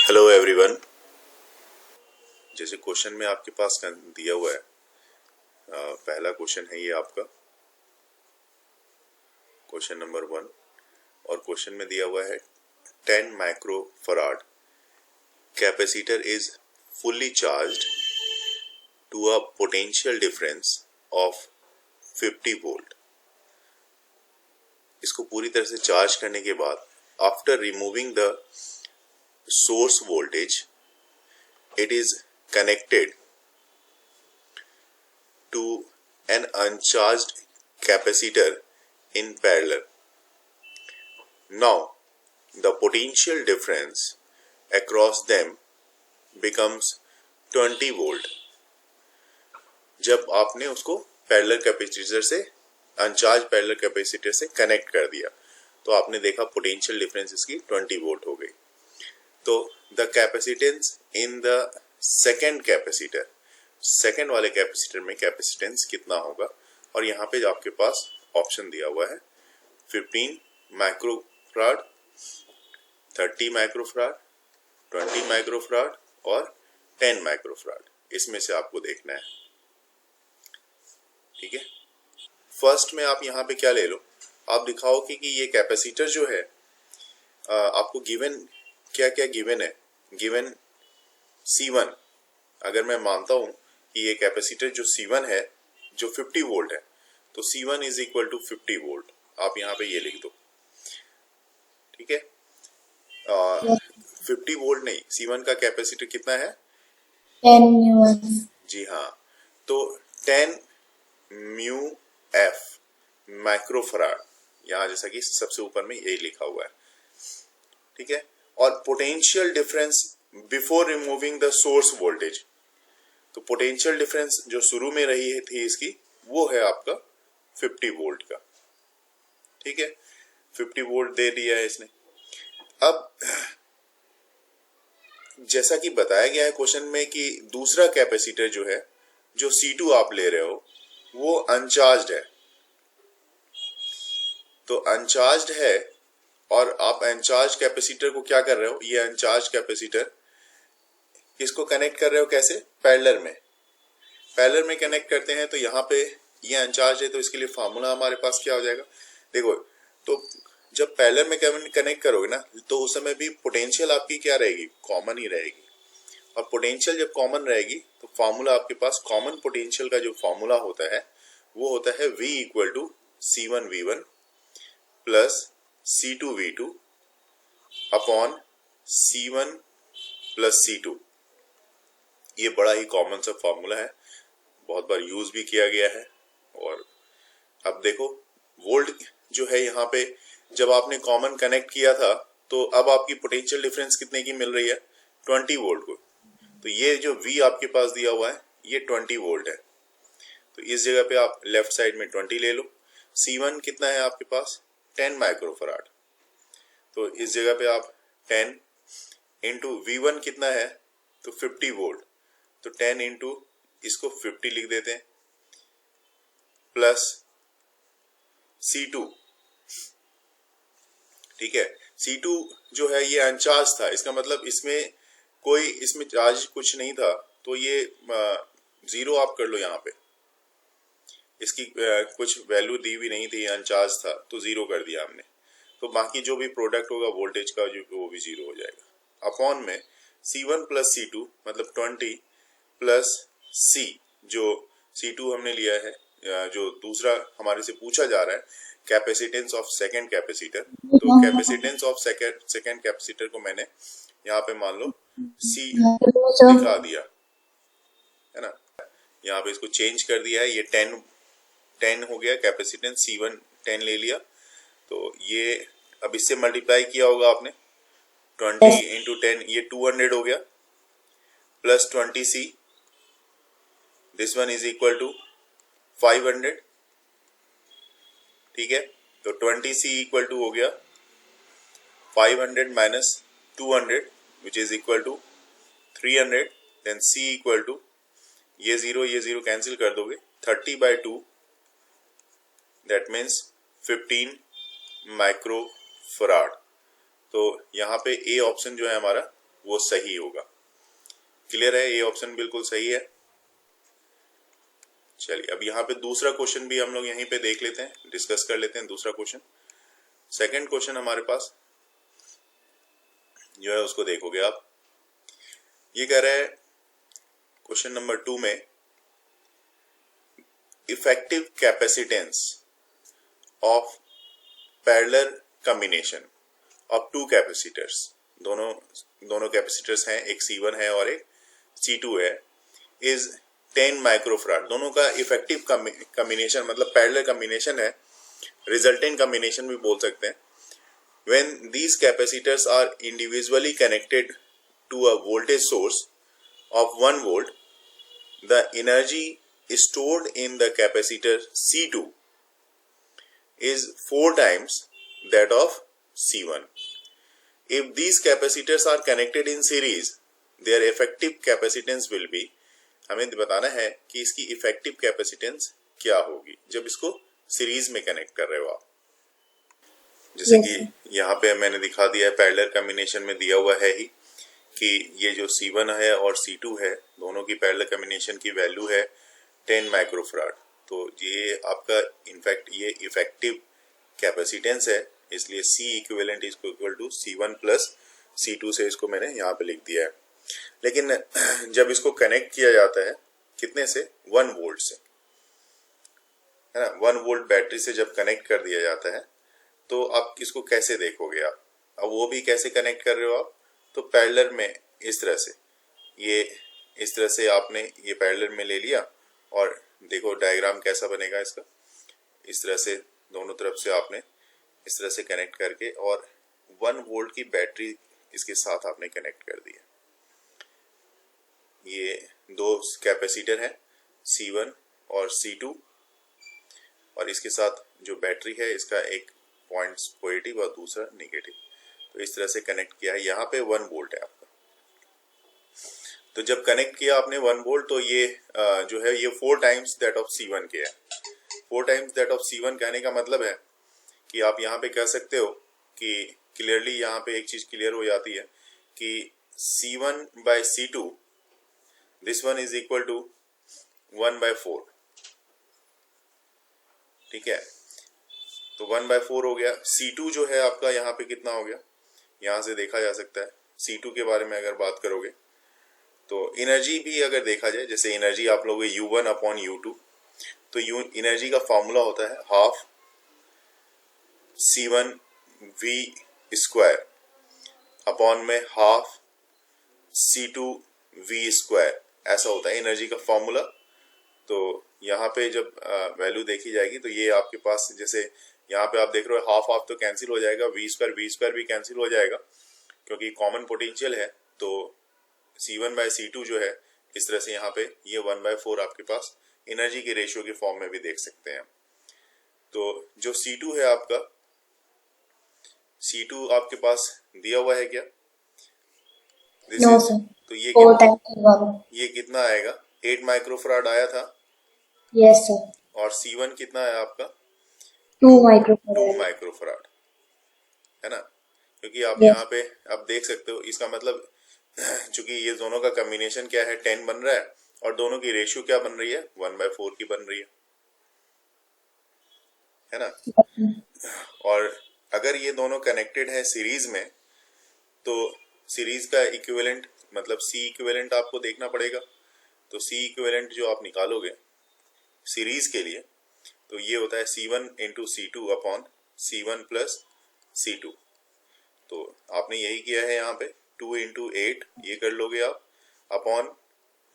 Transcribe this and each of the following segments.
Hello everyone. जैसे question में आपके पास दिया हुआ है, पहला क्वेश्चन है ये आपका क्वेश्चन नंबर 1 और क्वेश्चन में दिया हुआ है 10 micro farad capacitor is fully charged to a potential difference of 50 volt. इसको पूरी तरह से चार्ज करने के बाद after removing the source voltage it is connected to an uncharged capacitor in parallel. Now the potential difference across them becomes 20 volt. जब आपने उसको पैरेलल कैपेसिटर से अनचार्ज पैरेलल कैपेसिटर से कनेक्ट कर दिया तो आपने देखा पोटेंशियल डिफरेंस इसकी 20 वोल्ट हो गई। तो the capacitance in the second capacitor, second वाले कैपेसिटर में कैपेसिटेंस कितना होगा, और यहाँ पे आपके पास ऑप्शन दिया हुआ है 15 माइक्रोफराड, 30 माइक्रोफराड, 20 माइक्रोफराड और 10 माइक्रोफराड। इसमें से आपको देखना है, ठीक है। फर्स्ट में आप यहाँ पे क्या ले लो, आप दिखाओ कि ये कैपेसिटर जो है आपको गिवन क्या क्या गिवन है। गिवन C1, अगर मैं मानता हूं कि ये कैपेसिटर जो C1 है जो 50 वोल्ट है, तो C1 is equal to 50 volt. आप यहाँ पे ये लिख दो, ठीक है। 50 वोल्ट नहीं, C1 का कैपेसिटर कितना है 10 म्यू। जी हाँ, तो 10 म्यू एफ माइक्रोफराड, यहाँ जैसा कि सबसे ऊपर में यही लिखा हुआ है, ठीक है। और potential difference before removing the source voltage, तो पोटेंशियल डिफरेंस जो शुरू में रही थी इसकी वो है आपका 50 वोल्ट का, ठीक है। 50 वोल्ट दे दिया है इसने। अब जैसा कि बताया गया है क्वेश्चन में कि दूसरा कैपेसिटर जो है, जो C2 आप ले रहे हो, वो अनचार्ज्ड है। तो अनचार्ज्ड है और आप अनचार्ज कैपेसिटर को क्या कर रहे हो, ये अनचार्ज कैपेसिटर इसको कनेक्ट कर रहे हो कैसे, पैरेलल में। पैरेलल में कनेक्ट करते हैं तो यहाँ पे ये अनचार्ज है, तो इसके लिए फार्मूला हमारे पास क्या हो जाएगा, देखो। तो जब पैरेलल में कनेक्ट करोगे ना, तो उस समय भी पोटेंशियल आपकी क्या रहेगी, कॉमन ही रहेगी। और पोटेंशियल जब कॉमन रहेगी तो फार्मूला आपके पास, कॉमन पोटेंशियल का जो फार्मूला होता है वो होता है V equal to C1V1 plus C2V2 upon C1 plus C2। ये बड़ा ही कॉमन सा फॉर्मूला है, बहुत बार यूज भी किया गया है। और अब देखो वोल्ट जो है यहाँ पे, जब आपने कॉमन कनेक्ट किया था तो अब आपकी पोटेंशियल डिफरेंस कितने की मिल रही है, 20 वोल्ट को। तो ये जो V आपके पास दिया हुआ है ये 20 वोल्ट है, तो इस जगह पे आप लेफ्ट साइड में 20 ले लो। C1 कितना है आपके पास 10 माइक्रोफराड, तो इस जगह पे आप 10 इंटू V1 कितना है तो 50 वोल्ट, तो 10 इंटू इसको 50 लिख देते हैं, प्लस C2, ठीक है। C2 जो है ये अनचार्ज था, इसका मतलब इसमें चार्ज कुछ नहीं था, तो ये 0 आप कर लो यहाँ पे। इसकी कुछ वैल्यू दी भी नहीं थी, अनचार्ज था तो 0 कर दिया हमने। तो बाकी जो भी प्रोडक्ट होगा वोल्टेज का जो वो भी 0 हो जाएगा। अपॉन में C1 प्लस C2 मतलब 20 प्लस C, जो C2 हमने लिया है, जो दूसरा हमारे से पूछा जा रहा है कैपेसिटेंस ऑफ सेकेंड कैपेसिटर, तो कैपेसिटेंस ऑफ सेकेंड कैपेसिटर को मैंने यहाँ पे मान लो C दिखा दिया है ना, यहाँ पे इसको चेंज कर दिया है। ये 10 हो गया कैपेसिटेंस, C1 10 ले लिया, तो ये अब इससे मल्टीप्लाई किया होगा आपने 20 इंटू 10, ये 200 हो गया, plus 20C, this one is equal to 500, ठीक है। तो 20C इक्वल टू हो गया 500 minus 200 which is equal to 300, then C equal to ये 0 कैंसिल कर दोगे 30/2, दैट मीन्स 15 माइक्रोफराड। तो यहाँ पे ए ऑप्शन जो है हमारा वो सही होगा। क्लियर है? ये ऑप्शन बिल्कुल सही है। चलिए अब यहाँ पे दूसरा क्वेश्चन भी हम लोग यहीं पे देख लेते हैं, डिस्कस कर लेते हैं दूसरा क्वेश्चन। सेकंड क्वेश्चन हमारे पास जो है उसको देखोगे आप। ये कह रहा है क्वेश्चन नंबर 2 में effective capacitance of parallel combination of two capacitors, दोनों कैपेसिटर्स हैं, एक C1 है और एक C2 है, इज 10 माइक्रोफराड। दोनों का इफेक्टिव कॉम्बिनेशन मतलब पैरेलल कॉम्बिनेशन है, रिजल्टेंट कॉम्बिनेशन भी बोल सकते हैं। When these capacitors are individually connected to a voltage source of 1 volt, the energy stored in the capacitor C2 is 4 times that of C1. If these capacitors are connected in series, their effective capacitance will be, हमें बताना है कि इसकी effective capacitance क्या होगी जब इसको series में कनेक्ट कर रहे हो आप। जैसे कि यहाँ पे मैंने दिखा दिया है, पैरेलल कॉम्बिनेशन में दिया हुआ है ही कि ये जो C1 है और C2 है, दोनों की पैरेलल कॉम्बिनेशन की वैल्यू है 10 माइक्रोफराड। तो ये आपका इनफैक्ट ये इफेक्टिव कैपेसिटेंस है, इसलिए C equivalent is equal to C1 plus C2 से इसको मैंने यहाँ पे लिख दिया है। लेकिन जब इसको कनेक्ट किया जाता है कितने से, 1 वोल्ट से, है ना, 1 वोल्ट बैटरी से जब कनेक्ट कर दिया जाता है तो आप इसको कैसे देखोगे आप, अब वो भी कैसे कनेक्ट कर रहे हो आप, तो पैरेलल में इस तरह से, ये इस तरह से आपने ये पैरेलल में ले लिया और देखो डायग्राम कैसा बनेगा इसका, इस तरह से दोनों तरफ से आपने इस तरह से कनेक्ट करके और 1 वोल्ट की बैटरी इसके साथ आपने कनेक्ट कर दिया। ये दो कैपेसिटर हैं C1 और C2 और इसके साथ जो बैटरी है इसका एक पॉइंट पॉजिटिव और दूसरा नेगेटिव, तो इस तरह से कनेक्ट किया है। यहाँ पे 1 वोल्ट है आपका, तो जब कनेक्ट किया आपने 1 वोल्ट तो ये जो है ये 4 टाइम्स दैट ऑफ C1 के है। 4 टाइम्स दैट ऑफ C1 कहने का मतलब है कि आप यहाँ पे कह सकते हो कि क्लियरली यहाँ पे एक चीज क्लियर हो जाती है कि C1 by C2 this one is equal to 1/4। ठीक है, तो 1/4 हो गया। C2 जो है आपका यहाँ पे कितना हो गया, यहाँ से देखा जा सकता है। C2 के बारे में अगर बात करोगे तो एनर्जी भी अगर देखा जाए, जैसे एनर्जी आप लोग U1 अपॉन U2, तो एनर्जी का फॉर्मूला होता है half C1 V square upon में हाफ C2 V स्क्वायर, ऐसा होता है एनर्जी का फॉर्मूला। तो यहाँ पे जब वैल्यू देखी जाएगी तो ये आपके पास, जैसे यहाँ पे आप देख रहे हो हाफ हाफ तो कैंसिल हो जाएगा, V स्क्वायर भी कैंसिल हो जाएगा क्योंकि कॉमन पोटेंशियल है। तो C1 by C2 जो है इस तरह से यहाँ पे ये 1/4 आपके पास एनर्जी के रेशियो के फॉर्म में भी देख सकते हैं। तो जो C2 है आपका, C2 आपके पास दिया हुआ है क्या? No, sir. तो 4 times ये कितना आएगा, 8 माइक्रोफराड आया था। Yes, sir. और C1 कितना है आपका, 2 microfarad. 2 माइक्रोफराड, है ना। क्योंकि आप Yes. यहाँ पे आप देख सकते हो, इसका मतलब चूंकि ये दोनों का कॉम्बिनेशन क्या है, 10 बन रहा है और दोनों की रेशियो क्या बन रही है, 1/4 की बन रही है ना। और अगर ये दोनों कनेक्टेड है सीरीज में तो सीरीज का इक्विवेलेंट मतलब C इक्विवेलेंट आपको देखना पड़ेगा। तो C इक्विवेलेंट जो आप निकालोगे सीरीज के लिए तो ये होता है C1 into C2 upon C1 plus C2। तो आपने यही किया है यहाँ पे, 2 इंटू 8 ये कर लोगे आप upon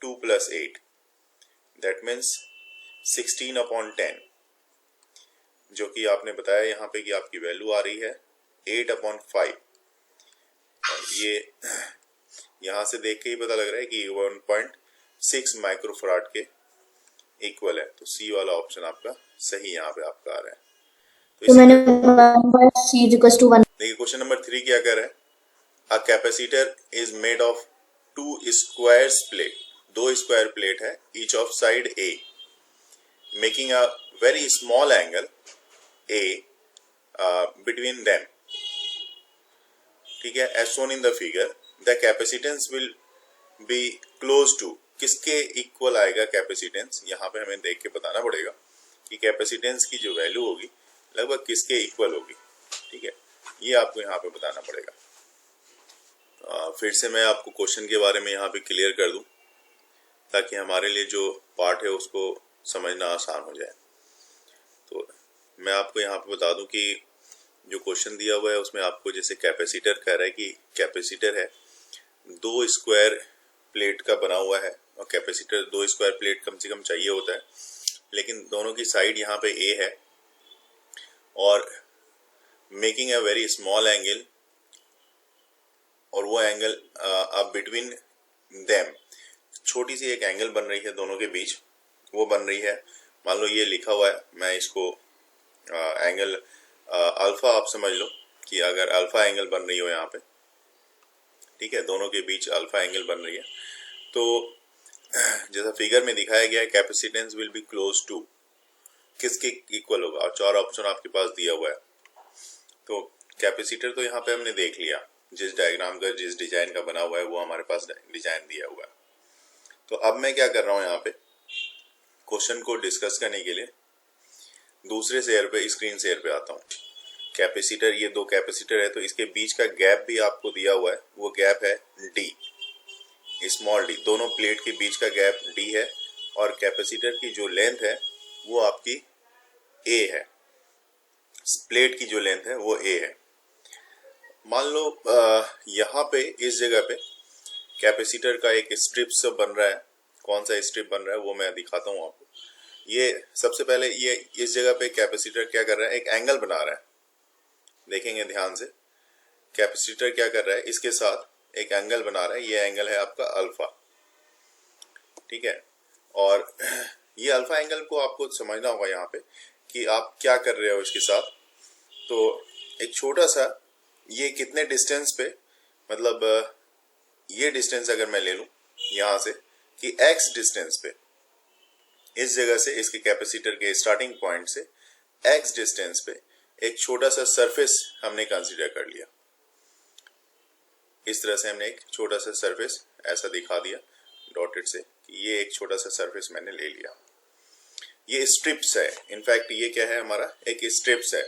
2 plus 8, that means 16 upon 10, जो कि आपने बताया यहाँ पे कि आपकी वैल्यू आ रही है 8/5। ये यहाँ से देख के ही पता लग रहा है कि 1.6 माइक्रोफराड के इक्वल है। तो C वाला ऑप्शन आपका सही यहाँ पे आपका आ रहा है। तो मैंने 1/C is equals to 1. देखिए क्वेश्चन नंबर 3 क्या कर रहा है, a capacitor is made of 2 squares plate, 2 square plate है each of side A, making a very small angle A between them। ठीक है, as shown in the figure, the capacitance will be close to, किसके equal आएगा capacitance, यहाँ पे हमें देख के बताना पड़ेगा कि कैपेसिटेंस की जो वैल्यू होगी लगभग किसके इक्वल होगी। ठीक है, ये आपको यहाँ पे बताना पड़ेगा। फिर से मैं आपको क्वेश्चन के बारे में यहाँ पे क्लियर कर दूं ताकि हमारे लिए जो पार्ट है उसको समझना आसान हो जाए। तो मैं आपको यहाँ पे बता दूं कि जो क्वेश्चन दिया हुआ है उसमें आपको जैसे कैपेसिटर कह रहा है कि कैपेसिटर है 2 स्क्वायर प्लेट का बना हुआ है, और कैपेसिटर 2 स्क्वायर प्लेट कम से कम चाहिए होता है, लेकिन दोनों की साइड यहाँ पे ए है और making a very small angle, और वो एंगल अब बिटवीन देम छोटी सी एक एंगल बन रही है दोनों के बीच, वो बन रही है, मान लो ये लिखा हुआ है, मैं इसको एंगल अल्फा आप समझ लो कि अगर अल्फा एंगल बन रही हो यहाँ पे, ठीक है, दोनों के बीच अल्फा एंगल बन रही है, तो जैसा फिगर में दिखाया गया है capacitance will be close to, किसके इक्वल होगा, और 4 ऑप्शन आपके पास दिया हुआ है। तो कैपेसिटर तो यहाँ पे हमने देख लिया, जिस डायग्राम का जिस डिजाइन का बना हुआ है वो हमारे पास डिजाइन दिया हुआ है। तो अब मैं क्या कर रहा हूँ यहाँ पे क्वेश्चन को डिस्कस करने के लिए दूसरे शेयर पे, स्क्रीन शेयर पे आता हूँ। कैपेसिटर, ये 2 कैपेसिटर है, तो इसके बीच का गैप भी आपको दिया हुआ है, वो गैप है डी, स्मॉल डी, दोनों प्लेट के बीच का गैप डी है, और कैपेसिटर की जो लेंथ है वो आपकी ए है, प्लेट की जो लेंथ है वो ए है। मान लो यहाँ पे इस जगह पे कैपेसिटर का एक स्ट्रिप सब बन रहा है, कौन सा स्ट्रिप बन रहा है वो मैं दिखाता हूँ आपको। ये सबसे पहले ये इस जगह पे कैपेसिटर क्या कर रहा है, एक एंगल बना रहा है, देखेंगे ध्यान से, कैपेसिटर क्या कर रहा है, इसके साथ एक एंगल बना रहा है, ये एंगल है आपका अल्फा, ठीक है। और ये अल्फा एंगल को आपको समझना होगा यहाँ पे कि आप क्या कर रहे हो इसके साथ। तो एक छोटा सा, ये कितने डिस्टेंस पे, मतलब ये डिस्टेंस अगर मैं ले लूं यहाँ से कि x डिस्टेंस पे, इस जगह से इसके कैपेसिटर के स्टार्टिंग पॉइंट से x डिस्टेंस पे एक छोटा सा सरफेस हमने कंसीडर कर लिया। इस तरह से हमने एक छोटा सा सरफेस ऐसा दिखा दिया डॉटेड से कि ये एक छोटा सा सरफेस मैंने ले लिया। ये स्ट्रिप्स है, इनफैक्ट ये क्या है हमारा, एक स्ट्रिप्स है।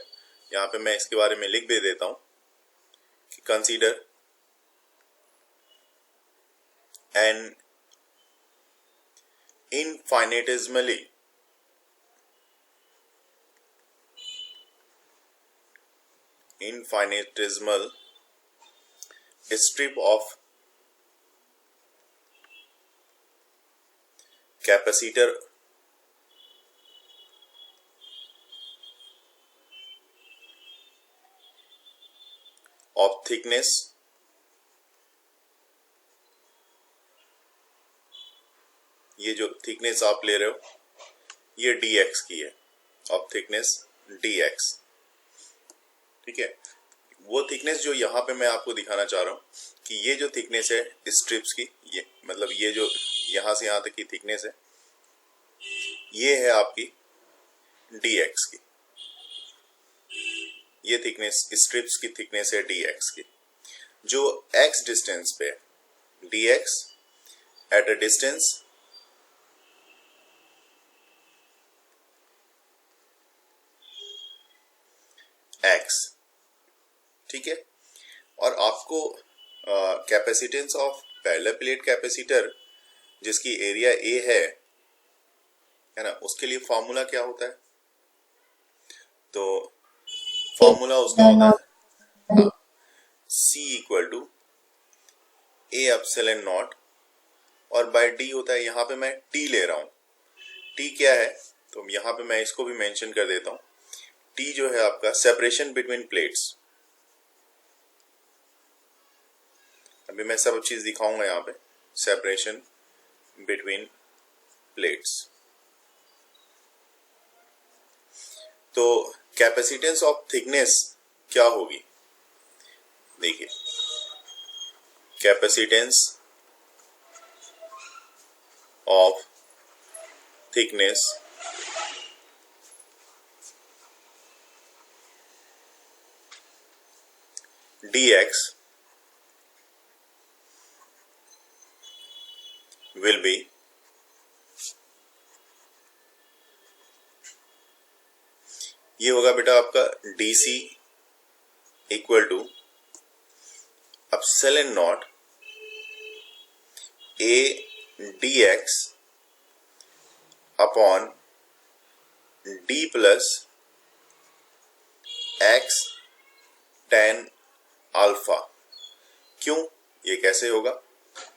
यहाँ पे मैं इसके बारे में लिख भी देता हूं कि consider N infinitesimally strip of capacitor of thickness ये जो थिकनेस आप ले रहे हो ये dx की है, ऑफ थिकनेस dx, ठीक है। वो थिकनेस जो यहाँ पे मैं आपको दिखाना चाह रहा हूँ कि ये जो थिकनेस है स्ट्रिप्स की, ये मतलब ये जो यहाँ से यहाँ तक की थिकनेस है, ये है आपकी dx की, ये थिकनेस स्ट्रिप्स की थिकनेस है dx की, जो x डिस्टेंस पे है, dx at a distance x, ठीक है। और आपको capacitance of parallel plate capacitor जिसकी एरिया a है ना, उसके लिए फॉर्मूला क्या होता है, तो फॉर्मूला उसका होता है C equal to A epsilon naught, और बाय d होता है, यहाँ पे मैं t ले रहा हूँ। t क्या है, तो यहाँ पे मैं इसको भी मेंशन कर देता हूँ। t जो है आपका सेपरेशन बिटवीन प्लेट्स, अभी मैं सब चीज दिखाऊंगा यहाँ पे, सेपरेशन बिटवीन प्लेट्स। तो कैपेसिटेंस ऑफ थिकनेस क्या होगी, देखिए capacitance of thickness dx will be ये होगा बेटा आपका DC equal to epsilon naught A dx upon D plus x tan alpha. क्यों, ये कैसे होगा?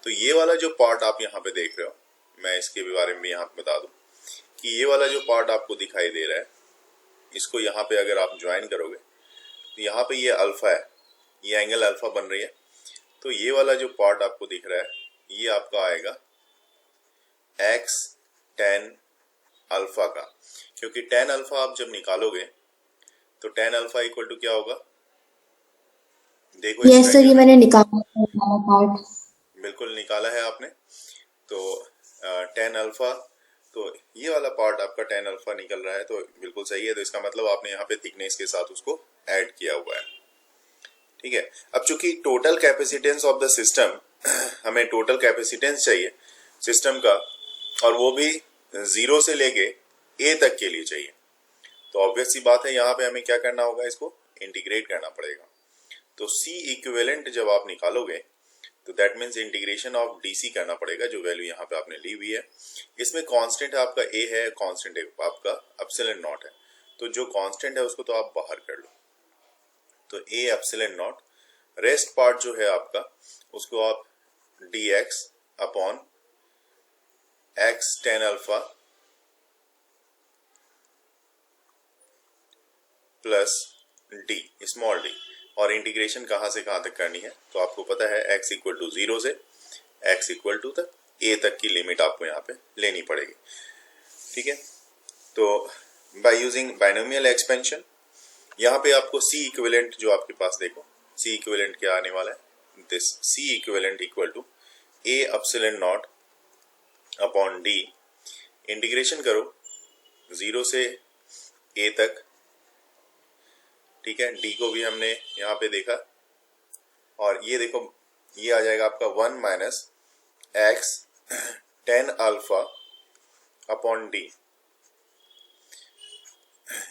तो ये वाला जो पार्ट आप यहाँ पे देख रहे हो, मैं इसके भी बारे में यहाँ पे बता दूं कि ये वाला जो पार्ट आपको दिखाई दे रहा है, इसको यहाँ पे अगर आप ज्वाइन करोगे तो यहाँ पे ये अल्फा है, ये एंगल अल्फा बन रही है। तो ये वाला जो पार्ट आपको दिख रहा है, ये आपका आएगा x tan अल्फा का, क्योंकि tan अल्फा आप जब निकालोगे तो tan अल्फा इक्वल टू क्या होगा? देखो यस सर, ये मैंने निकाला पार्ट। बिल्कुल निकाला है आपने। तो tan अल्फा, तो ये वाला पार्ट आपका tan अल्फा निकल रहा है, तो बिल्कुल सही है। तो इसका मतलब आपने यहाँ पे थिकनेस के साथ उसको ऐड किया हुआ है, ठीक है। अब चूंकि total capacitance of the system, हमें टोटल कैपेसिटेंस चाहिए सिस्टम का, और वो भी 0 से लेके A तक के लिए चाहिए। तो ऑब्वियस सी बात है, यहाँ पे हमें क्या करना होगा, इसको इंटीग्रेट करना पड़ेगा। तो C इक्विवेलेंट जब आप निकालोगे तो that means integration of DC करना पड़ेगा, जो वैल्यू यहाँ पे आपने ली हुई है। इसमें कांस्टेंट आपका A है, कांस्टेंट आपका एप्सिलॉन नॉट है। तो जो कांस्टेंट है उसको तो आप बाहर कर लो, तो A epsilon not, rest part जो है आपका उसको आप dx upon x tan alpha plus d small d, और इंटीग्रेशन कहां से कहां तक करनी है तो आपको पता है x इक्वल टू 0 से x इक्वल टू तक a तक की लिमिट आपको यहाँ पे लेनी पड़ेगी, ठीक है। तो बाय यूजिंग बाइनोमियल एक्सपेंशन, यहाँ पे आपको C इक्विवेलेंट जो आपके पास देखो, C इक्विवेलेंट क्या आने वाला है, this C equivalent equal to A epsilon naught upon D, integration करो 0 से A तक, ठीक है। D को भी हमने यहाँ पे देखा, और ये देखो ये आ जाएगा आपका 1 minus x tan alpha upon D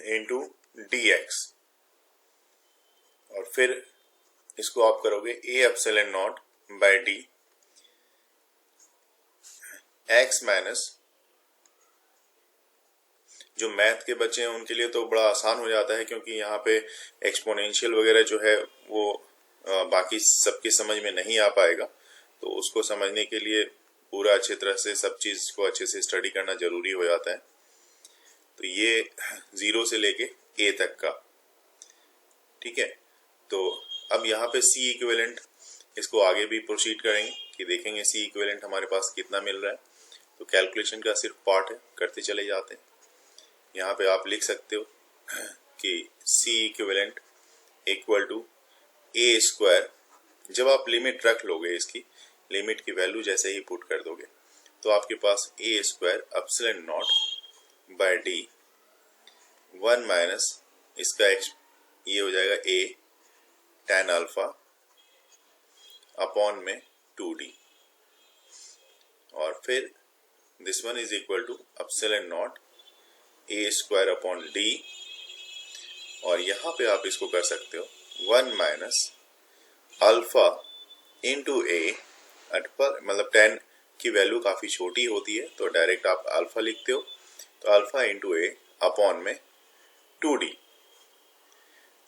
into dx, और फिर इसको आप करोगे A epsilon naught by D x minus, जो मैथ के बच्चे हैं उनके लिए तो बड़ा आसान हो जाता है, क्योंकि यहाँ पे एक्सपोनेंशियल वगैरह जो है वो बाकी सबके समझ में नहीं आ पाएगा। तो उसको समझने के लिए पूरा अच्छी तरह से सब चीज को अच्छे से स्टडी करना जरूरी हो जाता है। तो ये 0 से लेके A तक का, ठीक है। तो अब यहाँ पे C इक्विवेलेंट, इसको आगे भी प्रोसीड करेंगे कि देखेंगे C इक्विवेलेंट हमारे पास कितना मिल रहा है। तो कैलकुलेशन का सिर्फ पार्ट है, करते चले जाते हैं। यहाँ पे आप लिख सकते हो कि C equivalent equal to A square, जब आप लिमिट रख लोगे, इसकी लिमिट की वैल्यू जैसे ही पुट कर दोगे तो आपके पास A square epsilon naught by D 1 minus इसका ये हो जाएगा A tan अल्फा अपॉन में 2D, और फिर this one is equal to epsilon naught A square upon D, और यहाँ पे आप इसको कर सकते हो 1 माइनस अल्फा इंटू A, मतलब 10 की वैल्यू काफी छोटी होती है तो डायरेक्ट आप अल्फा लिखते हो, तो अल्फा इंटू A अपॉन में 2D।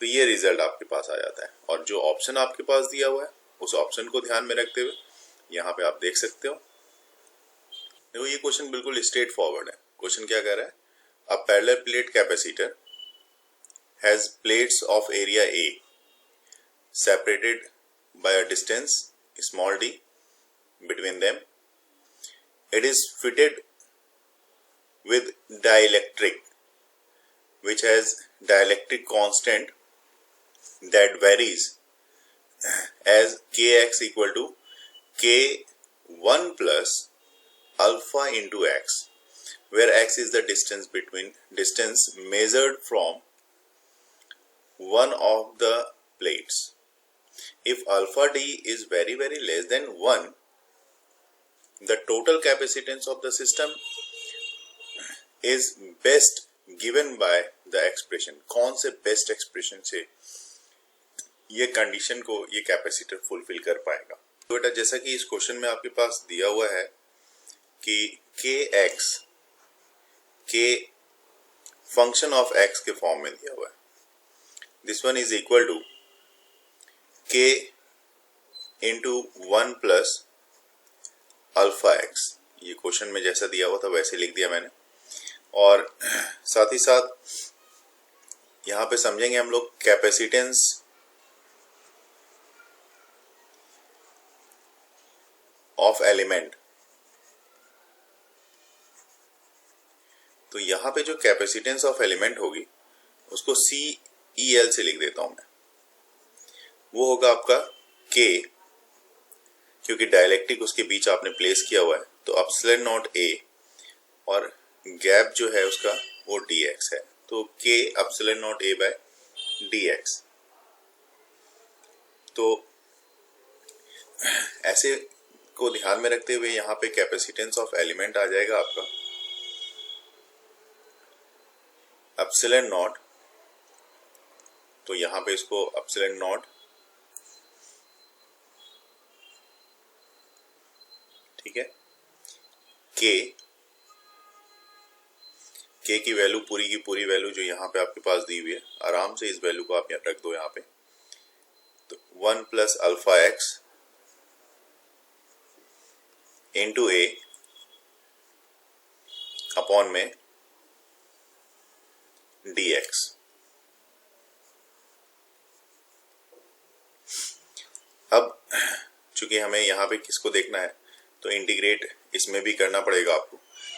तो ये रिजल्ट आपके पास आ जाता है, और जो ऑप्शन आपके पास दिया हुआ है उस ऑप्शन को ध्यान में रखते हुए यहाँ पे आप देख सकते हो। देखो ये क्वेश्चन बिल्कुल स्ट्रेट फॉरवर्ड है। क्वेश्चन क्या कह रहा है, a parallel plate capacitor has plates of area A separated by a distance small d between them. It is fitted with dielectric which has dielectric constant that varies as kx equal to k1 plus alpha into x, where x is the distance measured from one of the plates. If alpha d is very less than 1, the total capacitance of the system is best given by the expression. कौन से best expression से ये condition को ये capacitor fulfil कर पाएगा। तो बेटा जैसा कि इस क्वेश्चन में आपके पास दिया हुआ है कि के फंक्शन ऑफ एक्स के फॉर्म में दिया हुआ है। This one is equal to K into 1 plus alpha x. ये क्वेश्चन में जैसा दिया हुआ था वैसे लिख दिया मैंने। और साथ ही साथ यहां पे समझेंगे हम लोग कैपेसिटेंस ऑफ एलिमेंट। तो यहां पे जो कैपेसिटेंस ऑफ एलिमेंट होगी उसको CEL से लिख देता हूं मैं। वो होगा आपका K, क्योंकि डायलेक्ट्रिक उसके बीच आपने प्लेस किया हुआ है, तो एप्सिलॉन नॉट A और गैप जो है उसका वो dx है, तो K epsilon naught A by dx। तो ऐसे को ध्यान में रखते हुए यहाँ पे कैपेसिटेंस ऑफ एलिमेंट आ जाएगा आपका एप्सिलॉन नॉट। तो यहाँ पे इसको एप्सिलॉन नॉट ठीक है। के की वैल्यू पूरी की पूरी वैल्यू जो यहाँ पे आपके पास दी हुई है, आराम से इस वैल्यू को आप यहाँ रख दो यहाँ पे। तो 1 प्लस अल्फा एक्स इंटू ए अपॉन में dx। अब चूंकि हमें यहाँ पे किसको देखना है तो इंटीग्रेट इसमें भी करना पड़ेगा आपको।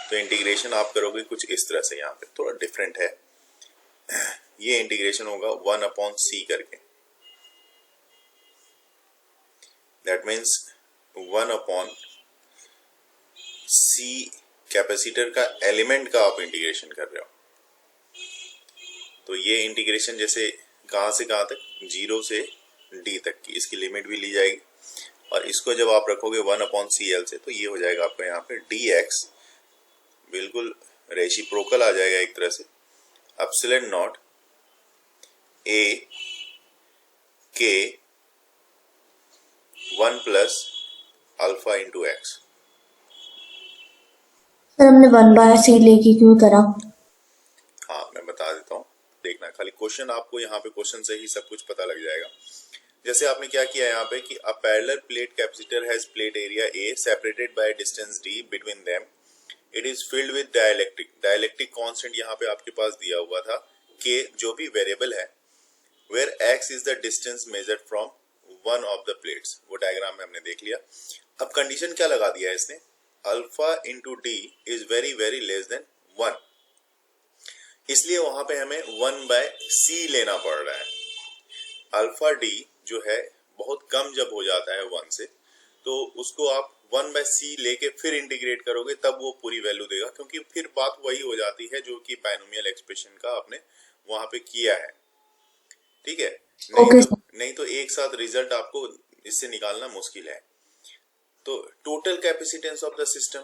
तो इंटीग्रेशन आप करोगे कुछ इस तरह से, यहाँ पे थोड़ा डिफरेंट है। ये इंटीग्रेशन होगा 1 अपॉन सी करके। That means 1 upon C capacitor का एलिमेंट का आप इंटीग्रेशन कर रहे हो। तो ये इंटीग्रेशन जैसे कहां से कहां तक, 0 से d तक की इसकी लिमिट भी ली जाएगी। और इसको जब आप रखोगे 1 अपॉन CL से तो ये हो जाएगा आपका यहाँ पे dx, बिल्कुल रेसिप्रोकल आ जाएगा एक तरह से, epsilon naught A K 1 plus alpha into x. Sir हमने 1/c लेके क्यों करा? हाँ मैं बता देता हूँ, देखना खाली क्वेश्चन आपको यहाँ पे क्वेश्चन से ही सब कुछ पता लग जाएगा। जैसे आपने क्या किया यहाँ पे कि a parallel plate capacitor has plate area A separated by distance D between them, it is filled with dielectric. Dielectric constant यहाँ पे आपके पास दिया हुआ था K, जो भी वेरिएबल है, where x is the distance measured from one of the plates. वो डायग्राम में हमने देख लिया। अब कंडीशन क्या लगा दिया है इसने, alpha into D is very very less than 1, इसलिए वहां पे हमें 1/c लेना पड़ रहा है। अल्फा डी जो है बहुत कम जब हो जाता है 1 से, तो उसको आप 1/c लेके फिर इंटीग्रेट करोगे तब वो पूरी वैल्यू देगा, क्योंकि फिर बात वही हो जाती है जो कि बायनोमियल एक्सप्रेशन का आपने वहां पे किया है। ठीक है, नहीं तो एक साथ रिजल्ट आपको इससे निकालना मुश्किल है। तो total capacitance of the system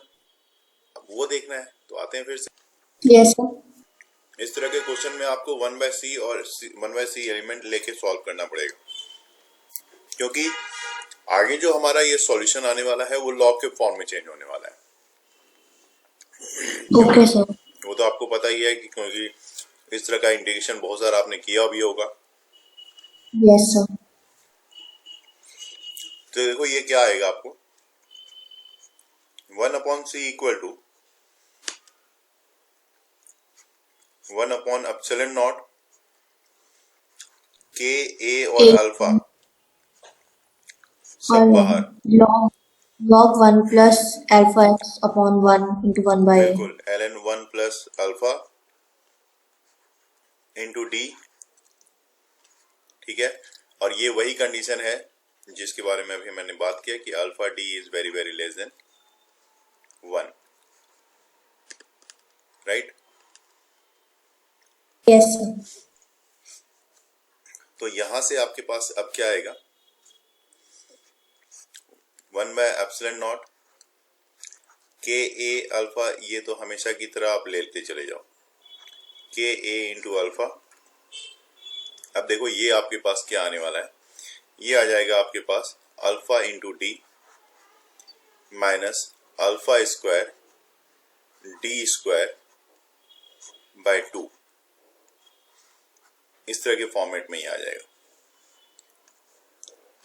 वो देखना है। तो आते हैं फिर से। Yes sir. इस तरह के क्वेश्चन में आपको 1/c और 1/c एलिमेंट लेके सॉल्व करना पड़ेगा, क्योंकि आगे जो हमारा ये सॉल्यूशन आने वाला है वो लॉग के फॉर्म में चेंज होने वाला है। Okay sir. वो तो आपको पता ही है कि क्योंकि इस तरह का इंटीग्रेशन बहुत सारा आपने किया भी होगा। Yes sir. तो देखो ये क्या आएगा आपको, 1/c equal to 1 upon epsilon naught K A और अल्फा सब बाहर, log 1 plus alpha x upon 1 into 1/a। बिल्कुल ln 1 plus alpha into d। ठीक है, और ये वही कंडीशन है जिसके बारे में अभी मैंने बात किया कि alpha d is very very less than 1, right. Yes sir. तो यहां से आपके पास अब क्या आएगा, 1/एप्सिलॉन नॉट के ए अल्फा, ये तो हमेशा की तरह आप लेते चले जाओ, के ए इंटू अल्फा। अब देखो ये आपके पास क्या आने वाला है, ये आ जाएगा आपके पास alpha into D minus alpha square D square by 2, इस तरह के फॉर्मेट में ही आ जाएगा।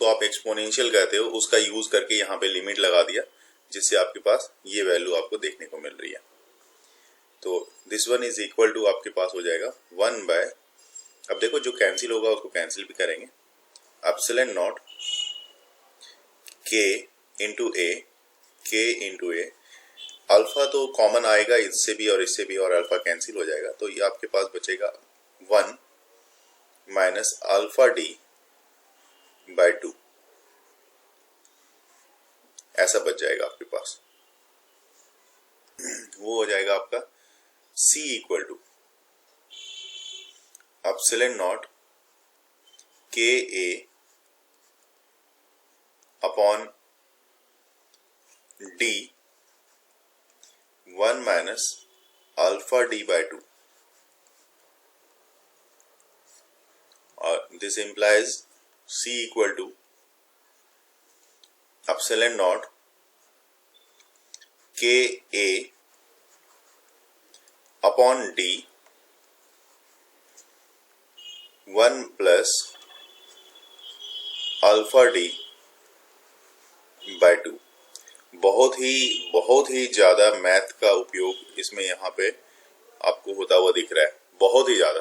तो आप एक्सपोनेंशियल कहते हो, उसका यूज करके यहाँ पे लिमिट लगा दिया, जिससे आपके पास ये वैल्यू आपको देखने को मिल रही है। तो this one is equal to आपके पास हो जाएगा 1 बाय, अब देखो जो कैंसिल होगा उसको कैंसिल भी करेंगे, एप्सिलॉन नॉट के इंटू ए, के इंटू ए, अल्फा तो कॉमन आएगा इससे भी और इससे भी, और अल्फा कैंसिल हो जाएगा, तो ये आपके पास बचेगा 1 माइनस अल्फा डी बाय 2, ऐसा बच जाएगा आपके पास। वो हो जाएगा आपका C equal to epsilon naught K A upon D 1 minus alpha D by 2, और this implies C equal to epsilon naught K A upon D 1 plus alpha D by 2। बहुत ही ज्यादा मैथ का उपयोग इसमें यहाँ पे आपको होता हुआ दिख रहा है, बहुत ही ज्यादा।